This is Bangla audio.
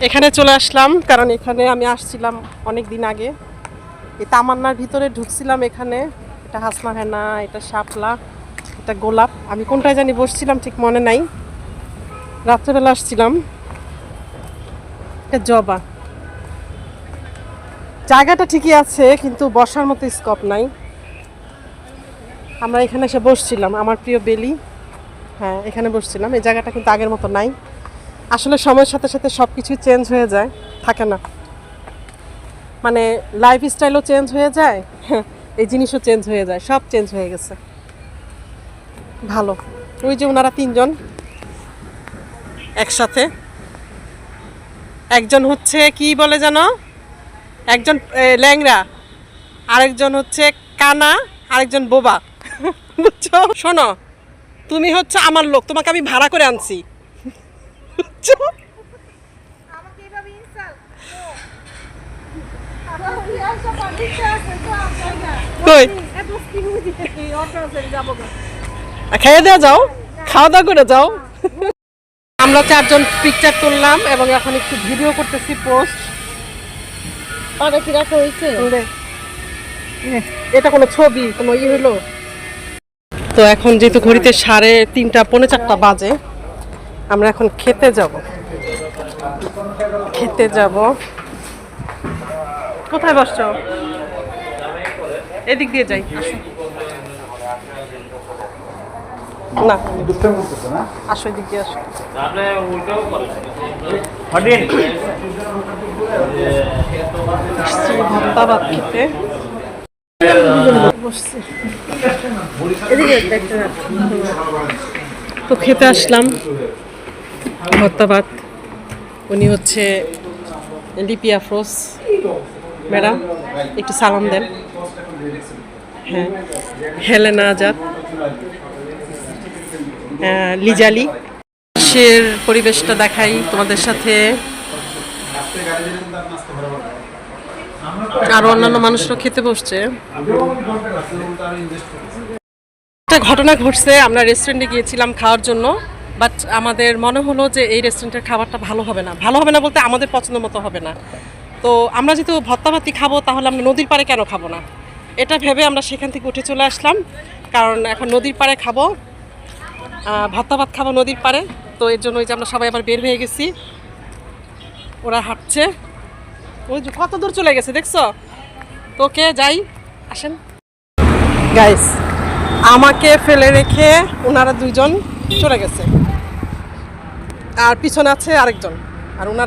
এখানে চলে আসলাম কারণ এখানে আমি আসছিলাম অনেক দিন আগে। এই তামান্নার ভিতরে ঢুকছিলাম। এখানে এটা হাসনা হেনা, এটা শাপলা, এটা গোলাপ। আমি কোনটায় জানি বসছিলাম ঠিক মনে নাই, রাত্রেবেলা আসছিলাম। এটা জবা। জায়গাটা ঠিকই আছে কিন্তু বসার মতো স্কোপ নাই। আমরা এখানে এসে বসছিলাম, আমার প্রিয় বেলি। হ্যাঁ, এখানে বসছিলাম। এই জায়গাটা কিন্তু আগের মতো নাই। আসলে সময়ের সাথে সাথে সব কিছুই চেঞ্জ হয়ে যায়, থাকে না। মানে লাইফ স্টাইলও চেঞ্জ হয়ে যায়, এই জিনিসও চেঞ্জ হয়ে যায়, সব চেঞ্জ হয়ে গেছে। ভালো। ওই যে ওনারা তিনজন একসাথে, একজন হচ্ছে কি বলে জানো, একজন ল্যাংড়া, আরেকজন হচ্ছে কানা, আরেকজন বোবা। বুঝছো? শোনো, তুমি হচ্ছে আমার লোক, তোমাকে আমি ভাড়া করে আনছি। বুঝছো? কই খেয়ে দেওয়া যাও, খাওয়া দাওয়া করে যাও। আমরা চারজন পিকচার তুললাম এবং এখন একটু ভিডিও করতেছি, পোস্ট। এটা কোনো ছবি, কোনো হলো? তো এখন যেহেতু ঘড়িতে 3:30 পৌনে 4টা বাজে, আমরা এখন খেতে যাব। কোথায় বসছো? এদিক দিয়ে যাই। না আসো, এদিক দিয়ে আসো। ভর্তা ভাত খেতে বসছি। তো খেতে আসলাম ভর্তা ভাত। উনি হচ্ছে লিপি আফরোজ ম্যাডাম, একটু সালাম দেন। হ্যাঁ, হেলেনা আজাদ, লিজালি। দেশের পরিবেশটা দেখাই তোমাদের সাথে। আরো অন্যান্য মানুষরা খেতে বসছে। একটা ঘটনা ঘটছে, আমরা রেস্টুরেন্টে গিয়েছিলাম খাওয়ার জন্য, বাট আমাদের মনে হলো যে এই রেস্টুরেন্টের খাবারটা ভালো হবে না। ভালো হবে না বলতে আমাদের পছন্দ মতো হবে না। তো আমরা যেহেতু ভর্তা ভাতি খাবো, তাহলে আমরা নদীর পাড়ে কেন খাবো না, এটা ভেবে আমরা সেখান থেকে উঠে চলে আসলাম। কারণ এখন নদীর পাড়ে খাবো, ভর্তা ভাত খাবো নদীর পাড়ে। তো এর জন্য ওই যে আমরা সবাই আবার বের হয়ে গেছি, ওরা হাঁটছে। ওই যে কত দূর চলে গেছে দেখছো? তোকে যাই, আসেন গাইস। আমাকে ফেলে রেখে ওনারা দুইজন চলে গেছে, আর পিছনে আছে আরেকজন, আর ওনারা